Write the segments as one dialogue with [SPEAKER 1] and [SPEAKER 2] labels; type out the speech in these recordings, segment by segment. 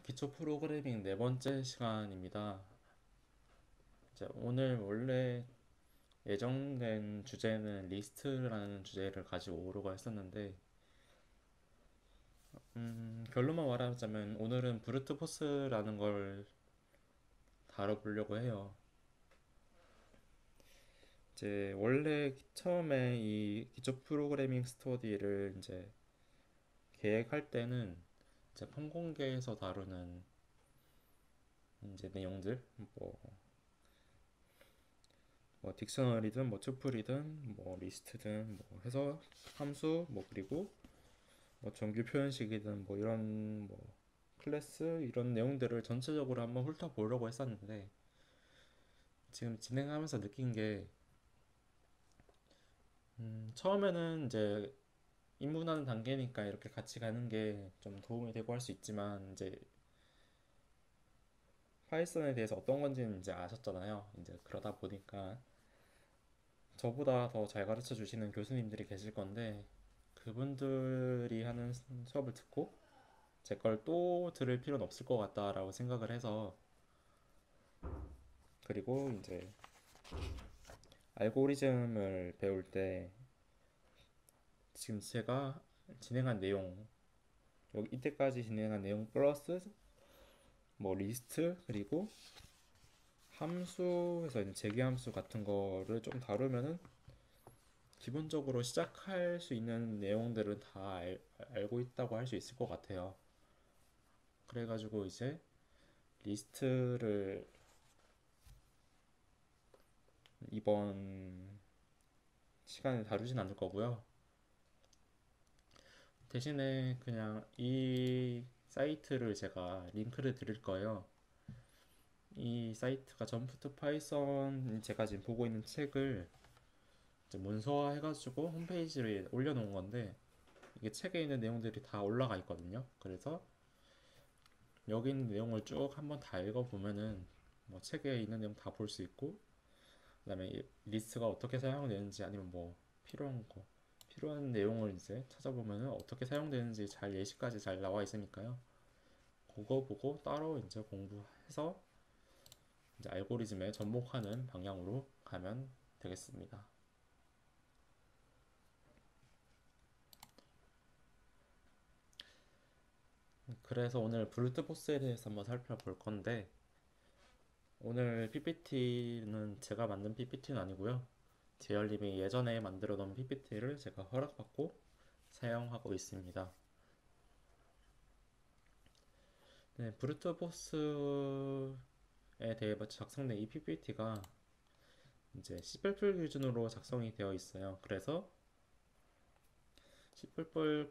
[SPEAKER 1] 기초 프로그래밍 네 번째 시간입니다. 이제 오늘 원래 예정된 주제는 리스트라는 주제를 가지고 오려고 했었는데, 결론만 말하자면 오늘은 브루트 포스라는 걸 다뤄보려고 해요. 이제 원래 처음에 이 기초 프로그래밍 스터디를 이제 계획할 때는 이제 폰공개에서 다루는 이제 내용들, 뭐 딕셔너리든 뭐 투플이든 뭐 리스트든 뭐 해서 함수 뭐 그리고 뭐 정규 표현식이든 뭐 이런 뭐 클래스 이런 내용들을 전체적으로 한번 훑어보려고 했었는데, 지금 진행하면서 느낀 게 처음에는 이제 입문하는 단계니까 이렇게 같이 가는 게 좀 도움이 되고 할 수 있지만, 이제 파이썬에 대해서 어떤 건지는 이제 아셨잖아요. 이제 그러다 보니까 저보다 더 잘 가르쳐 주시는 교수님들이 계실 건데, 그분들이 하는 수업을 듣고 제 걸 또 들을 필요는 없을 것 같다라고 생각을 해서, 그리고 이제 알고리즘을 배울 때 지금 제가 진행한 내용, 여기 이때까지 진행한 내용 플러스 뭐 리스트 그리고 함수에서 이제 재계함수 같은 거를 좀 다루면은 기본적으로 시작할 수 있는 내용들은 다 알고 있다고 할 수 있을 것 같아요. 그래가지고 이제 리스트를 이번 시간에 다루진 않을 거고요. 대신에 그냥 이 사이트를 제가 링크를 드릴 거예요. 이 사이트가 점프 투 파이썬, 제가 지금 보고 있는 책을 이제 문서화 해가지고 홈페이지에 올려놓은 건데, 이게 책에 있는 내용들이 다 올라가 있거든요. 그래서 여기 있는 내용을 쭉 한번 다 읽어보면은 뭐 책에 있는 내용 다 볼 수 있고, 그다음에 이 리스트가 어떻게 사용되는지, 아니면 뭐 필요한 내용을 이제 찾아보면은 어떻게 사용되는지 잘 예시까지 잘 나와 있으니까요. 그거 보고 따로 이제 공부해서 이제 알고리즘에 접목하는 방향으로 가면 되겠습니다. 그래서 오늘 브루트 포스에 대해서 한번 살펴볼 건데, 오늘 PPT는 제가 만든 PPT는 아니고요. 제열님이 예전에 만들어 놓은 PPT를 제가 허락받고 사용하고 있습니다. 네, 브루트 포스에 대해 작성된 이 PPT가 이제 C++ 기준으로 작성이 되어 있어요. 그래서 C++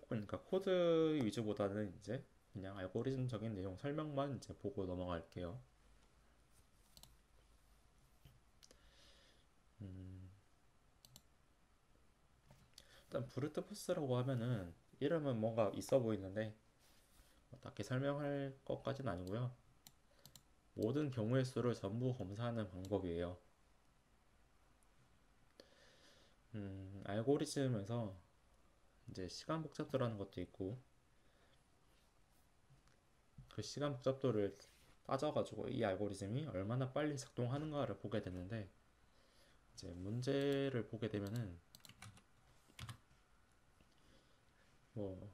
[SPEAKER 1] 그러니까 코드 위주보다는 이제 그냥 알고리즘적인 내용 설명만 이제 보고 넘어갈게요. 일단 브루트 포스라고 하면은 이름은 뭔가 있어 보이는데 뭐 딱히 설명할 것까지는 아니고요. 모든 경우의 수를 전부 검사하는 방법이에요. 알고리즘에서 이제 시간 복잡도라는 것도 있고, 그 시간 복잡도를 따져가지고 이 알고리즘이 얼마나 빨리 작동하는가를 보게 되는데, 이제 문제를 보게 되면은 뭐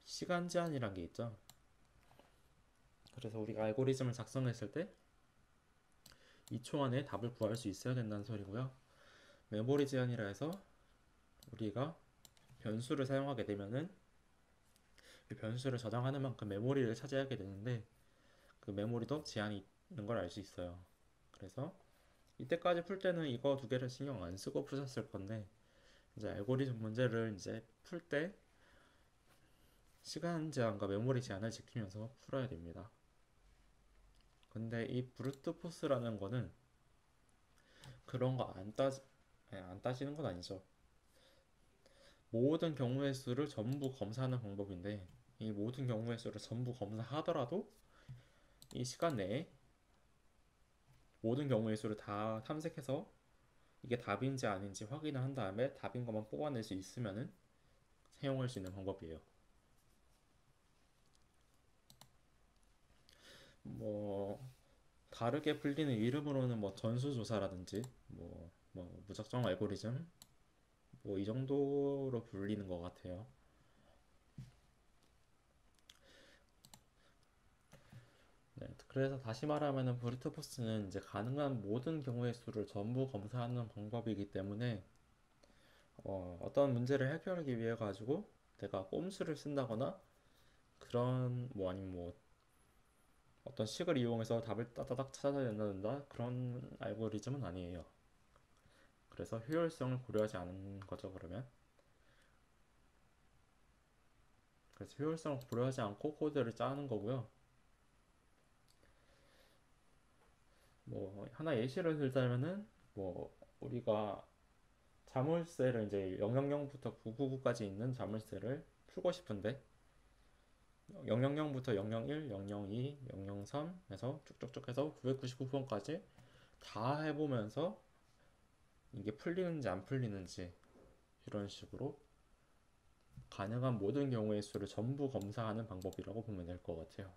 [SPEAKER 1] 시간 제한이란 게 있죠. 그래서 우리가 알고리즘을 작성했을 때 2초 안에 답을 구할 수 있어야 된다는 소리고요. 메모리 제한이라 해서 우리가 변수를 사용하게 되면은 그 변수를 저장하는 만큼 메모리를 차지하게 되는데, 그 메모리도 제한이 있는 걸 알 수 있어요. 그래서 이때까지 풀 때는 이거 두 개를 신경 안 쓰고 푸셨을 건데, 이제 알고리즘 문제를 이제 풀 때 시간 제한과 메모리 제한을 지키면서 풀어야 됩니다. 근데 이 브루트 포스라는 거는 그런 거 안 따지는 건 아니죠. 모든 경우의 수를 전부 검사하는 방법인데, 이 모든 경우의 수를 전부 검사하더라도 이 시간 내에 모든 경우의 수를 다 탐색해서 이게 답인지 아닌지 확인을 한 다음에 답인 것만 뽑아낼 수 있으면은 사용할 수 있는 방법이에요. 뭐 다르게 불리는 이름으로는 뭐 전수조사라든지 뭐 무작정 알고리즘 뭐 이 정도로 불리는 것 같아요. 네, 그래서 다시 말하면은 브루트포스는 이제 가능한 모든 경우의 수를 전부 검사하는 방법이기 때문에 어떤 문제를 해결하기 위해 가지고 내가 꼼수를 쓴다거나 그런 뭐 아니면 뭐 어떤 식을 이용해서 답을 따다닥 찾아낸다 그런 알고리즘은 아니에요. 그래서 효율성을 고려하지 않은 거죠, 그러면. 그래서 효율성을 고려하지 않고 코드를 짜는 거고요. 뭐 하나 예시를 들자면은 뭐 우리가 자물쇠를 이제 000부터 999까지 있는 자물쇠를 풀고 싶은데 000부터 001, 002, 003 해서 쭉쭉쭉 해서 999번까지 다 해보면서 이게 풀리는지 안 풀리는지 이런 식으로 가능한 모든 경우의 수를 전부 검사하는 방법이라고 보면 될 것 같아요.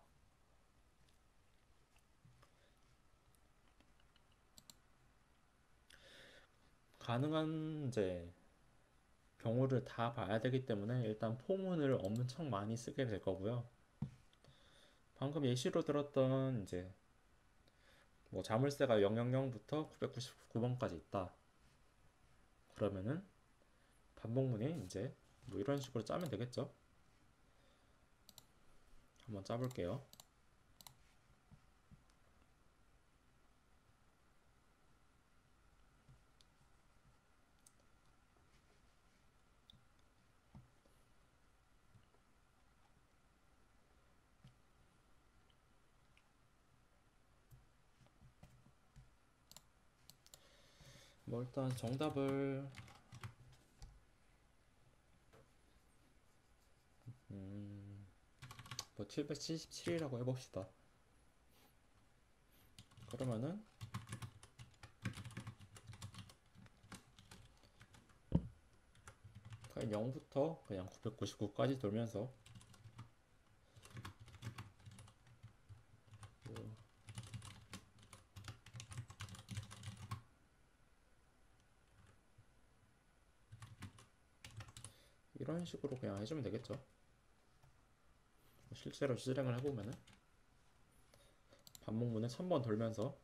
[SPEAKER 1] 가능한 이제 경우를 다 봐야 되기 때문에 일단 포문을 엄청 많이 쓰게 될 거고요. 방금 예시로 들었던 이제 뭐 자물쇠가 000부터 999번까지 있다. 그러면은 반복문이 이제 뭐 이런 식으로 짜면 되겠죠. 한번 짜볼게요. 뭐 일단 정답을 뭐 777이라고 해봅시다. 그러면은 그냥 0부터 그냥 999까지 돌면서 뭐 이런 식으로 그냥 해주면 되겠죠. 실제로 실행을 해보면은 반복문을 1000번 돌면서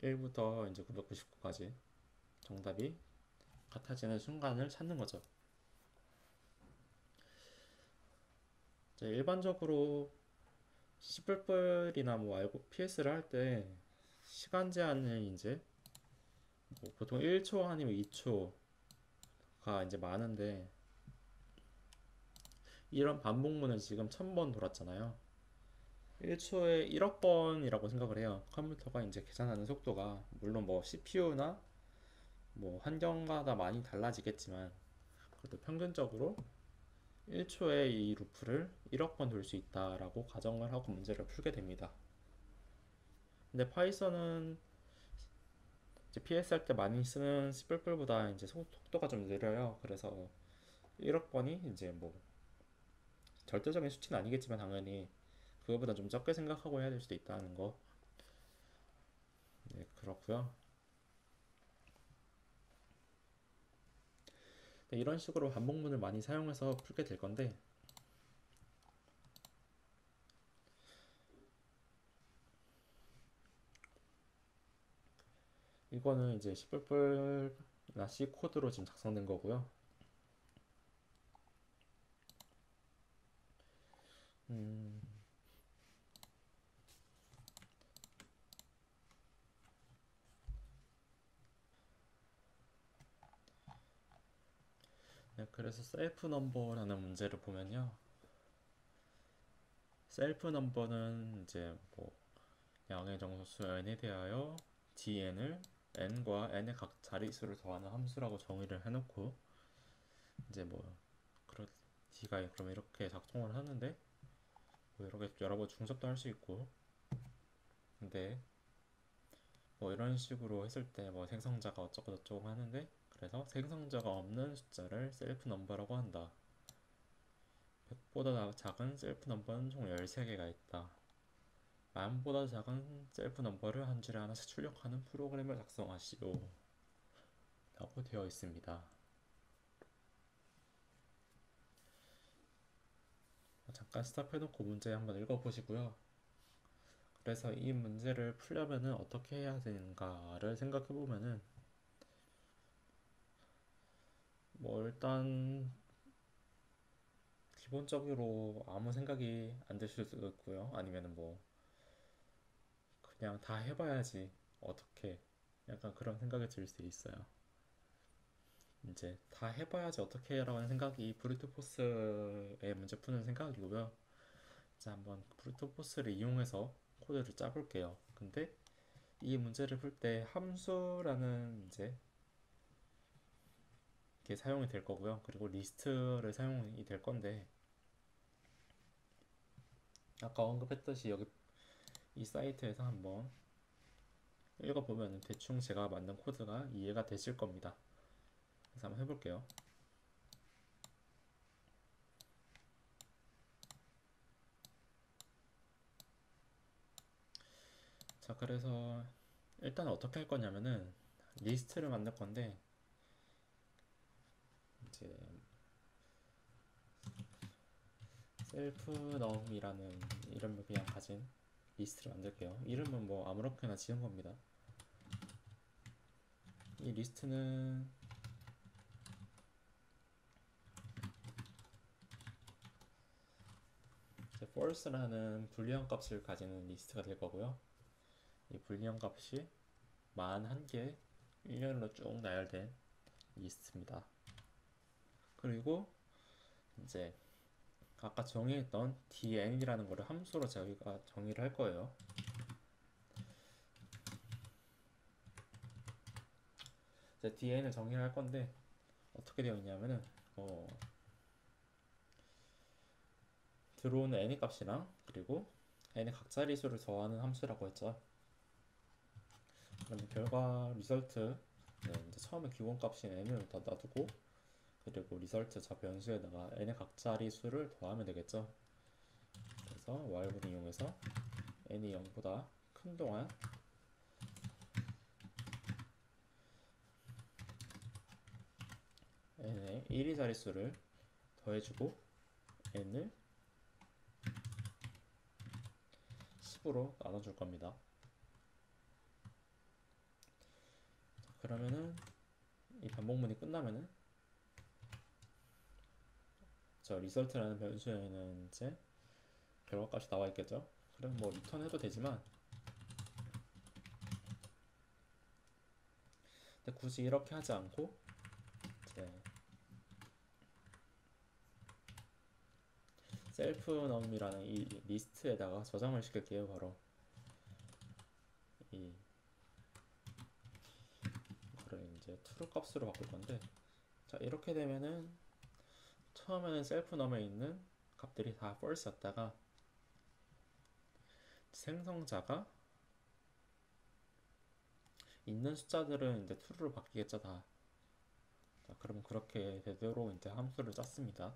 [SPEAKER 1] 1부터 이제 999까지 정답이 같아지는 순간을 찾는 거죠. 이제 일반적으로 C++이나 뭐 알고 PS를 할 때 시간 제한을 이제 뭐 보통 1초 아니면 2초가 이제 많은데 이런 반복문을 지금 1000번 돌았잖아요. 1초에 1억 번이라고 생각을 해요. 컴퓨터가 이제 계산하는 속도가 물론 뭐 CPU나 뭐 환경마다 많이 달라지겠지만 그래도 평균적으로 1초에 이 루프를 1억 번 돌 수 있다라고 가정을 하고 문제를 풀게 됩니다. 근데 파이썬은 이제 PS 할 때 많이 쓰는 C++보다 이제 속도가 좀 느려요. 그래서 1억 번이 이제 뭐 절대적인 수치는 아니겠지만 당연히 그거보다 좀 적게 생각하고 해야 될 수도 있다는 거. 네, 그렇고요. 네, 이런 식으로 반복문을 많이 사용해서 풀게 될 건데 이거는 이제 C++나 C 코드로 지금 작성된 거고요. 음, 네, 그래서 셀프 넘버라는 문제를 보면요. 셀프 넘버는 이제 뭐 양의 정수수 n에 대하여 dn을 n과 n의 각 자릿수를 더하는 함수라고 정의를 해놓고 이제 뭐 그렇 d가 그러면 이렇게 작동을 하는데 뭐 이렇게 여러 번 중첩도 할 수 있고 근데 뭐 이런 식으로 했을 때 뭐 생성자가 어쩌고 저쩌고 하는데 그래서 생성자가 없는 숫자를 셀프 넘버라고 한다. 100보다 작은 셀프 넘버는 총 13개가 있다. 만보다 작은 셀프 넘버를 한 줄에 하나씩 출력하는 프로그램을 작성하시오. 라고 되어 있습니다. 잠깐 스탑해놓고 문제 한번 읽어보시고요. 그래서 이 문제를 풀려면은 어떻게 해야 되는가를 생각해보면은 뭐 일단 기본적으로 아무 생각이 안 드실 수도 있고요. 아니면은 뭐 그냥 다 해봐야지 어떻게 약간 그런 생각이 들 수 있어요. 이제 다 해봐야지 어떻게 라고 하는 생각이 브루트 포스의 문제 푸는 생각이고요. 자, 한번 브루트 포스를 이용해서 코드를 짜볼게요. 근데 이 문제를 풀 때 함수라는 이제 게 사용이 될 거고요. 그리고 리스트를 사용이 될 건데 아까 언급했듯이 여기 이 사이트에서 한번 읽어보면 대충 제가 만든 코드가 이해가 되실 겁니다. 그래서 한번 해볼게요. 자, 그래서 일단 어떻게 할 거냐면은 리스트를 만들 건데 이제 셀프 넘이라는 이름을 그냥 가진 리스트를 만들게요. 이름은 뭐 아무렇게나 지은 겁니다. 이 리스트는 false라는 불리한 값을 가지는 리스트가 될 거고요. 이 불리한 값이 만 한 개 일렬로 쭉 나열된 리스트입니다. 그리고 이제 아까 정의했던 dn이라는 거를 함수로 저희가 정의를 할 거예요. 이제 dn을 정의를 할 건데 어떻게 되어 있냐면은 들어오는 n의 값이랑 그리고 n의 각자리 수를 더하는 함수라고 했죠. 그러면 결과 리설트 이제 처음에 기본값인 n을 다 놔두고 그리고 리설트 저 변수에다가 n의 각자리 수를 더하면 되겠죠. 그래서 while을 이용해서 n이 0보다 큰 동안 n의 1위 자릿수를 더해주고 n을 10으로 나눠줄 겁니다. 그러면은 이 반복문이 끝나면은 저 리설트라는 변수에는 이제 결과값이 나와 있겠죠. 그럼 뭐 리턴 해도 되지만 근데 굳이 이렇게 하지 않고 이제 셀프 넘이라는 이 리스트에다가 저장을 시킬게요. 바로 이 거를 이제 true 값으로 바꿀 건데 자 이렇게 되면은 처음에는 셀프 넘에 있는 값들이 다 false였다가 생성자가 있는 숫자들은 이제 true로 바뀌겠죠 다. 자, 그럼 그렇게 되도록 이제 함수를 짰습니다.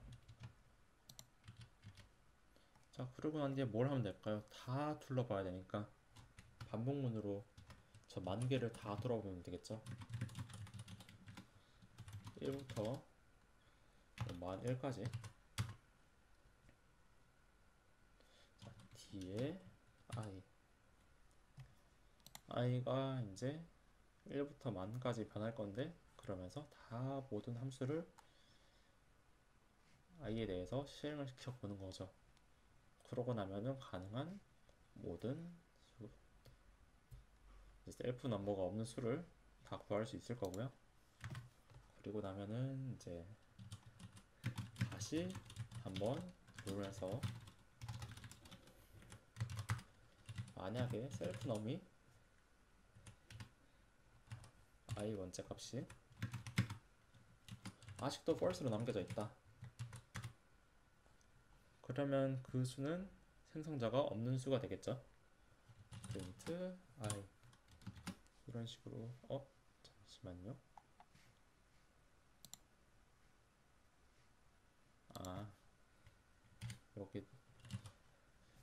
[SPEAKER 1] 자 그러고 난 뒤에 뭘 하면 될까요? 다 둘러봐야 되니까 반복문으로 저 만 개를 다 돌아보면 되겠죠. 1부터 만 1까지 뒤에 i가 이제 1부터 만까지 변할 건데 그러면서 다 모든 함수를 i에 대해서 실행을 시켜 보는 거죠. 그러고 나면은 가능한 모든 수, 셀프 넘버가 없는 수를 다 구할 수 있을 거고요. 그리고 나면은 이제 다시 한번 돌려서 만약에 셀프 넘이 i 번째 값이 아직도 false로 남겨져 있다. 그러면 그 수는 생성자가 없는 수가 되겠죠. print i 이런 식으로 잠시만요.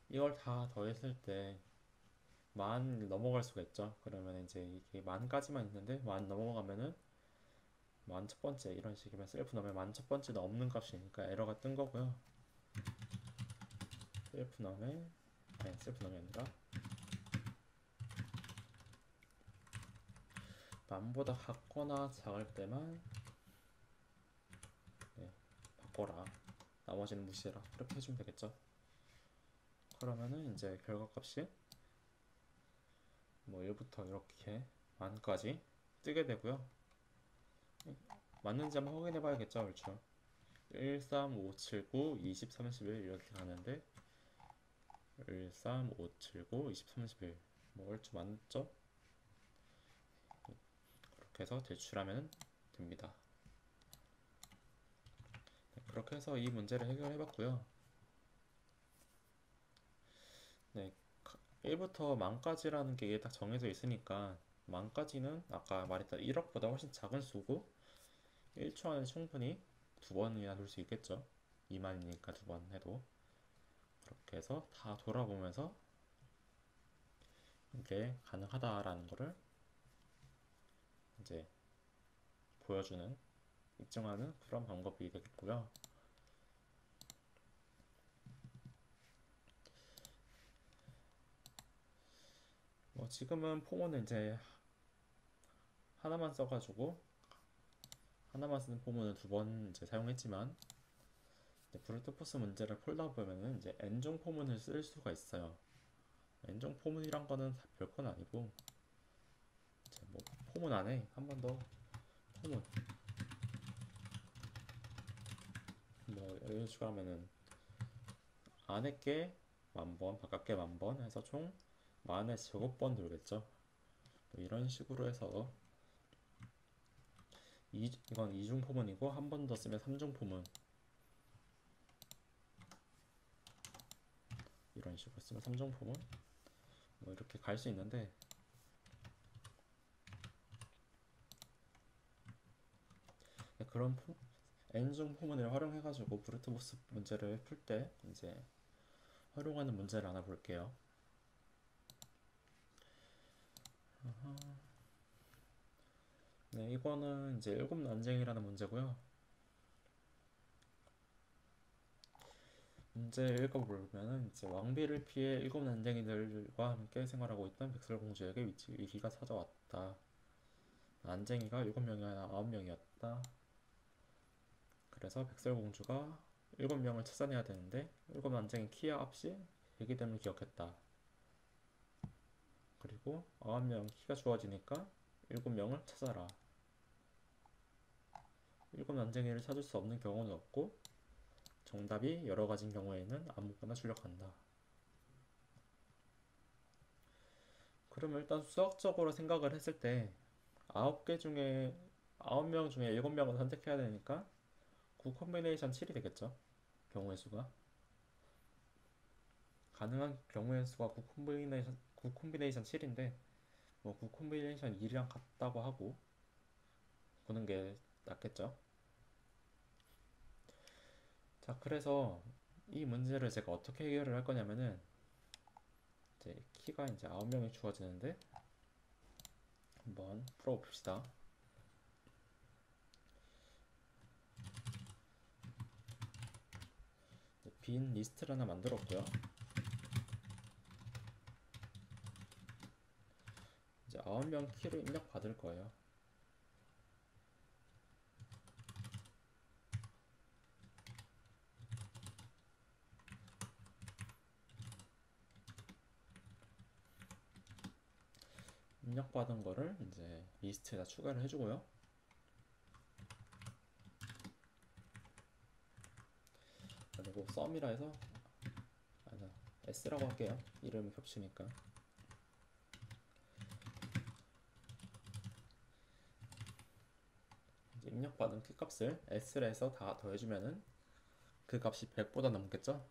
[SPEAKER 1] 이걸 다 더했을 때 만 넘어갈 수가 있죠. 그러면 이제 이게 만까지만 있는데 만 넘어가면은 만 첫 번째 이런 식이면 셀프 넘으면 만 첫 번째도 없는 값이니까 에러가 뜬 거고요. 셀프 넘에 아니 셀프 넘이 아니라 만보다 같거나 작을 때만 네, 바꿔라. 나머지는 무시해라. 이렇게 해주면 되겠죠. 그러면은 이제 결과값이 뭐 1부터 이렇게 만까지 뜨게 되고요. 맞는지 한번 확인해 봐야겠죠. 얼추 1, 3, 5, 7, 9, 20, 31 이렇게 가는데 1, 3, 5, 7, 9, 20, 31 뭐 얼추 맞죠? 그렇게 해서 제출하면 됩니다. 네, 그렇게 해서 이 문제를 해결해 봤고요. 네, 1부터 만까지라는 게 딱 정해져 있으니까 만까지는 아까 말했던 1억보다 훨씬 작은 수고 1초 안에 충분히 두 번이나 돌 수 있겠죠. 2만이니까 두 번 해도 그렇게 해서 다 돌아보면서 이게 가능하다라는 거를 이제 보여주는 입증하는 그런 방법이 되겠고요. 뭐 지금은 폼은 이제 하나만 써가지고 하나만 쓰는 폼은 두 번 이제 사용했지만 브루트포스 문제를 풀다 보면은 이제 n종 포문을 쓸 수가 있어요. n종 포문이란 거는 별건 아니고 이제 뭐 포문 안에 한 번 더 포문 뭐 예를 추가하면은 안에 게 만번 바깥 게 만번 해서 총 만의 제곱번 돌겠죠. 뭐 이런 식으로 해서 이건 이중 포문이고 한 번 더 쓰면 삼중 포문 이런 식으로 쓰면 삼중 포문 뭐 이렇게 갈 수 있는데 그런 n중 포문을 활용해가지고 브루트포스 문제를 풀 때 이제 활용하는 문제를 하나 볼게요. 네, 이거는 이제 일곱 난쟁이라는 문제고요. 문제 읽어보면은 이제 왕비를 피해 일곱 난쟁이들과 함께 생활하고 있던 백설공주에게 위기가 찾아왔다. 난쟁이가 7명이 아니라 9명이었다. 그래서 백설공주가 7명을 찾아내야 되는데 일곱 난쟁이 키야 없이 얘기됨을 기억했다. 그리고 9명 키가 주어지니까 7명을 찾아라. 일곱 난쟁이를 찾을 수 없는 경우는 없고 정답이 여러 가지인 경우에는 아무거나 출력한다. 그러면 일단 수학적으로 생각을 했을 때 9개 중에 9명 중에 7명을 선택해야 되니까 9 콤비네이션 7이 되겠죠. 경우의 수가 가능한 경우의 수가 9 콤비네이션 7인데 뭐 9 콤비네이션 1이랑 같다고 하고 보는 게 낫겠죠. 자, 그래서 이 문제를 제가 어떻게 해결을 할 거냐면은 이제 키가 이제 9명이 주어지는데 한번 풀어봅시다. 빈 리스트를 하나 만들었고요. 이제 9명 키를 입력 받을 거예요. 입력받은 거를 이제 리스트에다 추가를 해주고요. 그리고 썸이라 해서 아니야 S라고 할게요. 이름이 겹치니까. 이제 입력받은 키 값을 S라 해서 다 더해주면은 그 값이 100보다 넘겠죠?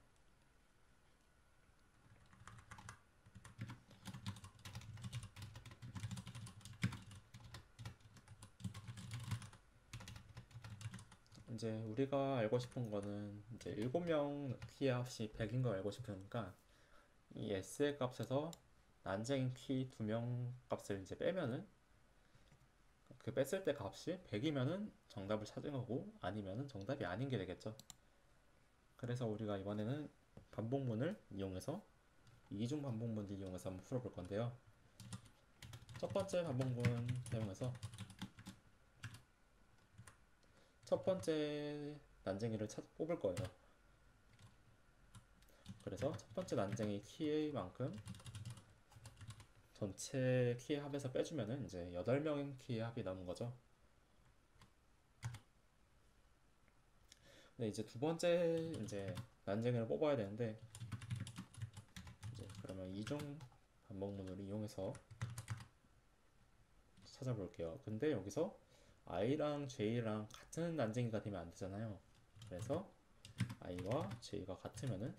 [SPEAKER 1] 이제 우리가 알고 싶은 거는 이제 7명 키의 합이 100인 걸 알고 싶으니까 이 S의 값에서 난쟁이 키 2명 값을 이제 빼면은 그 뺐을 때 값이 100이면은 정답을 찾은 거고 아니면은 정답이 아닌 게 되겠죠. 그래서 우리가 이번에는 반복문을 이용해서 이중 반복문을 이용해서 한번 풀어볼 건데요. 첫 번째 반복문 사용해서 첫 번째 난쟁이를 뽑을 거예요. 그래서 첫 번째 난쟁이 키의 만큼 전체 키의 합에서 빼주면은 이제 8명의 키의 합이 남은 거죠. 근데 이제 두 번째 이제 난쟁이를 뽑아야 되는데 이제 그러면 이중 반복문을 이용해서 찾아볼게요. 근데 여기서 i랑 j랑 같은 난쟁이가 되면 안 되잖아요. 그래서 i와 j가 같으면은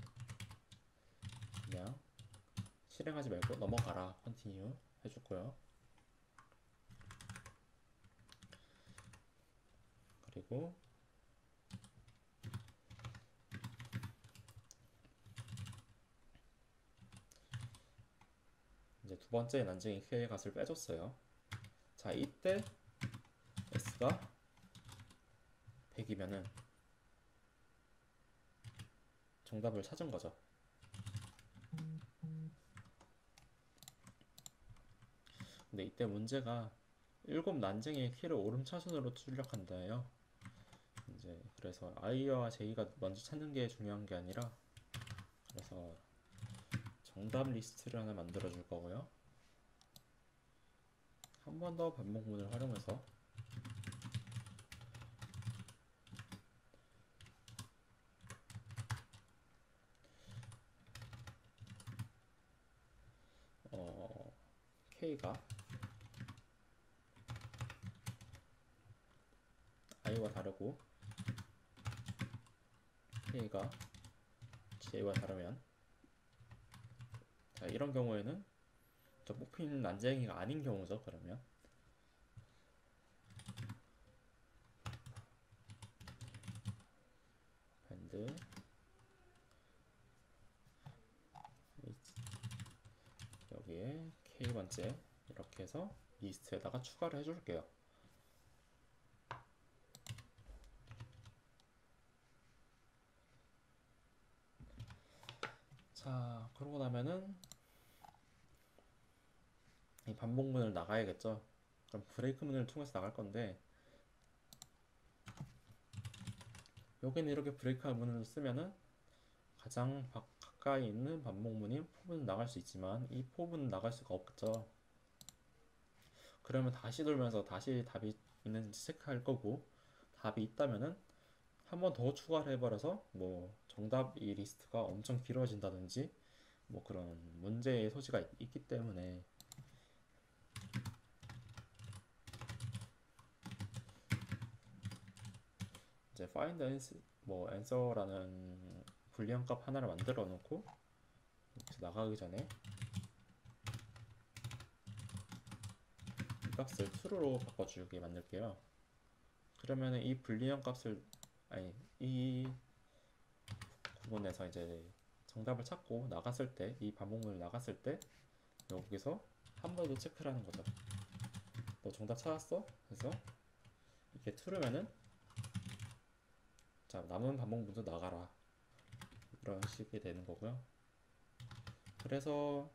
[SPEAKER 1] 그냥 실행하지 말고 넘어가라 컨티뉴 해줄 거예요. 그리고 이제 두 번째 난쟁이 k의 값을 빼줬어요. 자, 이때 s가 100이면은 정답을 찾은 거죠. 근데 이때 문제가 7난쟁이의 키를 오름차순으로 출력한다예요. 이제 그래서 i와 j가 먼저 찾는 게 중요한 게 아니라 그래서 정답 리스트를 하나 만들어 줄 거고요. 한 번 더 반복문을 활용해서 k가 i와 다르고 k가 j와 다르면 자, 이런 경우에는 저 뽑힌 난쟁이가 아닌 경우죠. 그러면 밴드 여기에 k번째 이렇게 해서 리스트에다가 추가를 해줄게요. 자, 그러고 나면은 이 반복문을 나가야겠죠. 그럼 브레이크 문을 통해서 나갈 건데 여기는 이렇게 브레이크 문을 쓰면은 가장 가까이 있는 반복문인 포문은 나갈 수 있지만 이 포문은 나갈 수가 없죠. 그러면 다시 돌면서 다시 답이 있는지 체크할 거고 답이 있다면은 한 번 더 추가를 해버려서 뭐 정답 이 리스트가 엄청 길어진다든지 뭐 그런 문제의 소지가 있기 때문에 이제 find answer라는 불리한 값 하나를 만들어 놓고 나가기 전에 이 값을 true로 바꿔주게 만들게요. 그러면은 이 불리한 값을 아니 이 부분에서 이제 정답을 찾고 나갔을 때 이 반복문을 나갔을 때 여기서 한 번 더 체크를 하는 거죠. 너 정답 찾았어? 그래서 이렇게 true면은 자 남은 반복문도 나가라 이런 식이 되는 거고요. 그래서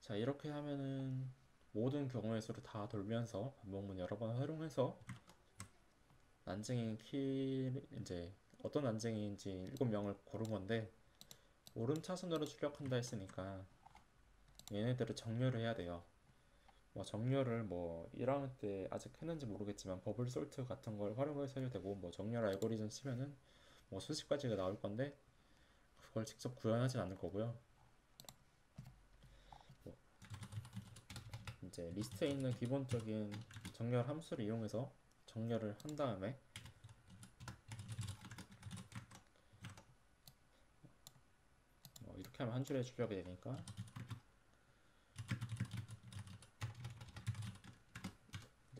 [SPEAKER 1] 자 이렇게 하면은 모든 경우의 수를 다 돌면서 반복문 여러 번 활용해서 난쟁이 키 이제 어떤 난쟁이인지 7명을 고른 건데 오름차순으로 출력한다 했으니까 얘네들을 정렬을 해야 돼요. 뭐 정렬을 뭐 1학년 때 아직 했는지 모르겠지만 버블 솔트 같은 걸 활용해서 해도 되고 뭐 정렬 알고리즘 치면은 뭐 수십 가지가 나올 건데 그걸 직접 구현하진 않을 거고요. 뭐 이제 리스트에 있는 기본적인 정렬 함수를 이용해서 정렬을 한 다음에 뭐 이렇게 하면 한 줄에 출력이 되니까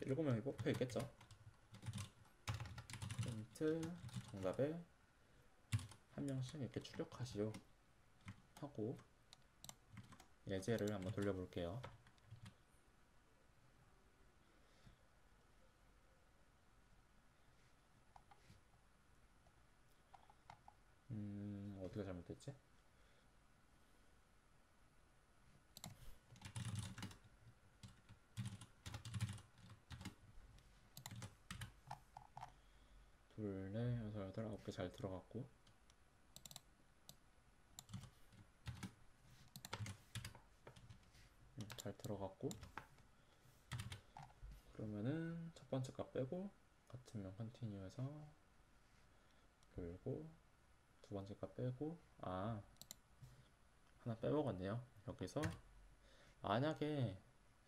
[SPEAKER 1] 7명이 뽑혀 있겠죠. 힌트 정답에 한 명씩 이렇게 출력하시오. 하고 예제를 한번 돌려볼게요. 어디가 잘못됐지? 둘, 넷, 여섯, 여덟, 아홉 개 잘 들어갔고, 잘 들어갔고, 그러면은 첫 번째 값 빼고 같으면 컨티뉴해서 돌고, 두 번째 값 빼고, 하나 빼먹었네요. 여기서 만약에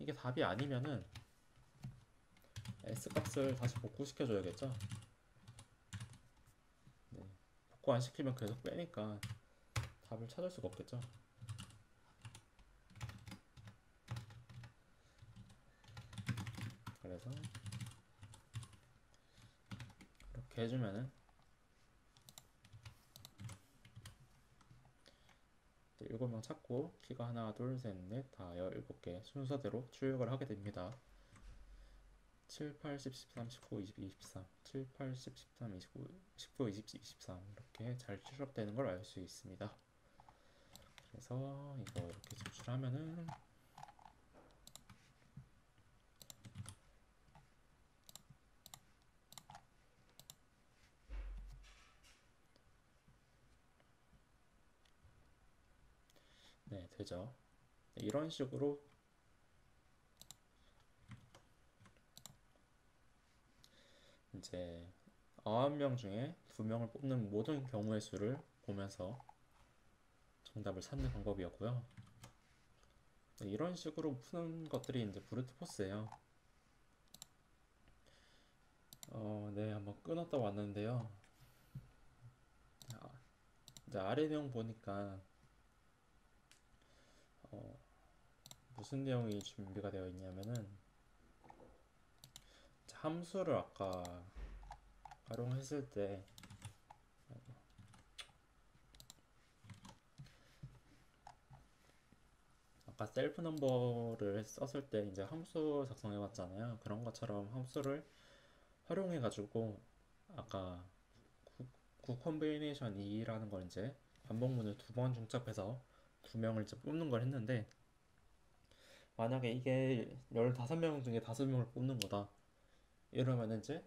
[SPEAKER 1] 이게 답이 아니면은 S 값을 다시 복구시켜 줘야겠죠. 네. 복구 안 시키면 계속 빼니까 답을 찾을 수가 없겠죠. 그래서 이렇게 해주면은 7명 찾고 키가 하나, 둘, 셋, 넷, 다 17개 순서대로 출력을 하게 됩니다. 7, 8, 10, 13, 19, 22, 23 7, 8, 10, 13, 29, 19, 20, 23 이렇게 잘 출력되는 걸 알 수 있습니다. 그래서 이거 이렇게 제출하면은 네, 되죠. 이런 식으로 이제 9명 중에 2명을 뽑는 모든 경우의 수를 보면서 정답을 찾는 방법이었고요. 이런 식으로 푸는 것들이 이제 브루트 포스예요. 네, 한번 끊었다 왔는데요. 이제 아래 내용 보니까 무슨 내용이 준비가 되어 있냐면은 함수를 아까 활용했을 때 아까 셀프 넘버를 썼을 때 이제 함수 작성해 봤잖아요. 그런 것처럼 함수를 활용해 가지고 아까 구 컨비네이션 2라는 걸 이제 반복문을 2번 중첩해서 2명을 이제 뽑는 걸 했는데 만약에 이게 15명 중에 5명을 뽑는 거다 이러면 이제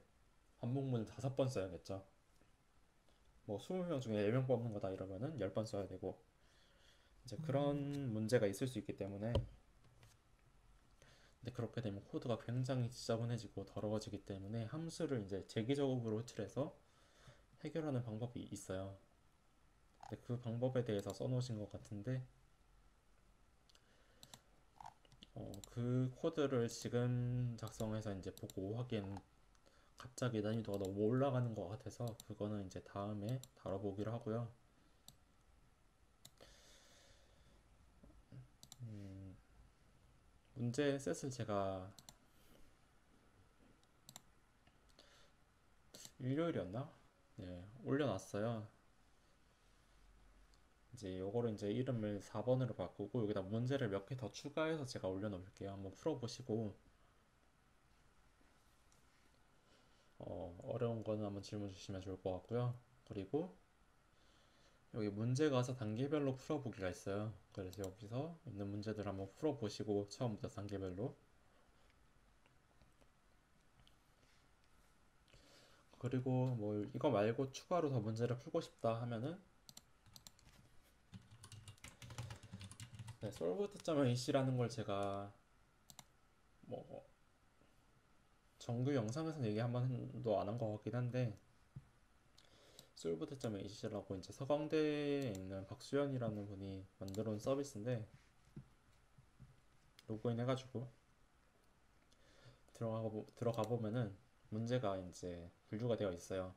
[SPEAKER 1] 반복문을 5번 써야겠죠. 뭐 20명 중에 4명 뽑는 거다 이러면은 10번 써야 되고 이제 그런 문제가 있을 수 있기 때문에 근데 그렇게 되면 코드가 굉장히 지저분해지고 더러워지기 때문에 함수를 이제 재기적으로 호출해서 해결하는 방법이 있어요. 근데 그 방법에 대해서 써놓으신 것 같은데 그 코드를 지금 작성해서 이제 보고 하기엔 갑자기 난이도가 너무 올라가는 것 같아서 그거는 이제 다음에 다뤄보기로 하고요. 문제 셋을 제가 일요일이었나? 네, 올려놨어요. 이제 요거를 이제 이름을 4번으로 바꾸고 여기다 문제를 몇 개 더 추가해서 제가 올려놓을게요. 한번 풀어보시고 어려운 거는 한번 질문 주시면 좋을 것 같고요. 그리고 여기 문제 가서 단계별로 풀어보기가 있어요. 그래서 여기서 있는 문제들 한번 풀어보시고 처음부터 단계별로 그리고 뭐 이거 말고 추가로 더 문제를 풀고 싶다 하면은 네, solved.ac라는 걸 제가 뭐 정규 영상에서는 얘기 한 번도 안 한 것 같긴 한데 solved.ac라고 이제 서강대에 있는 박수현이라는 분이 만들어 놓은 서비스인데 로그인 해가지고 들어가 보면은 문제가 이제 분류가 되어 있어요.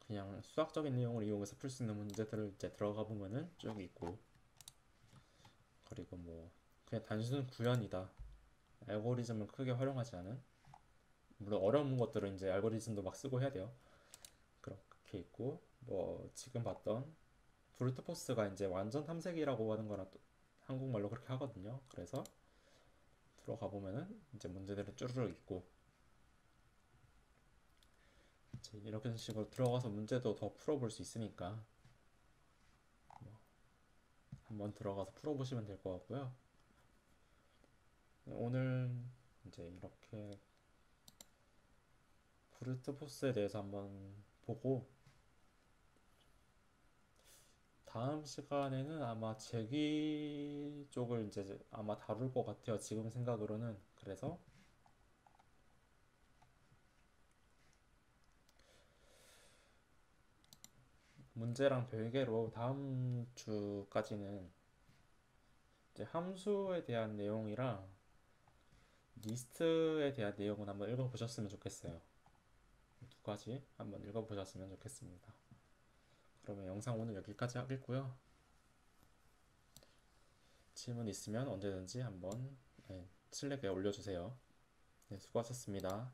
[SPEAKER 1] 그냥 수학적인 내용을 이용해서 풀 수 있는 문제들을 이제 들어가 보면은 쭉 있고 그리고 뭐 그냥 단순 구현이다. 알고리즘을 크게 활용하지 않은 물론 어려운 것들은 이제 알고리즘도 막 쓰고 해야 돼요. 그렇게 있고 뭐 지금 봤던 브루트 포스가 이제 완전 탐색이라고 하는 거랑 또 한국말로 그렇게 하거든요. 그래서 들어가 보면은 이제 문제들을 쭈르륵 있고 이제 이렇게 식으로 들어가서 문제도 더 풀어볼 수 있으니까 한번 들어가서 풀어보시면 될 것 같고요. 오늘 이제 이렇게 브루트 포스에 대해서 한번 보고 다음 시간에는 아마 제기 쪽을 이제 아마 다룰 것 같아요. 지금 생각으로는. 그래서 문제랑 별개로 다음 주까지는 이제 함수에 대한 내용이랑 리스트에 대한 내용은 한번 읽어보셨으면 좋겠어요. 두 가지 한번 읽어보셨으면 좋겠습니다. 그러면 영상 오늘 여기까지 하겠고요. 질문 있으면 언제든지 한번 슬랙에 올려주세요. 네, 수고하셨습니다.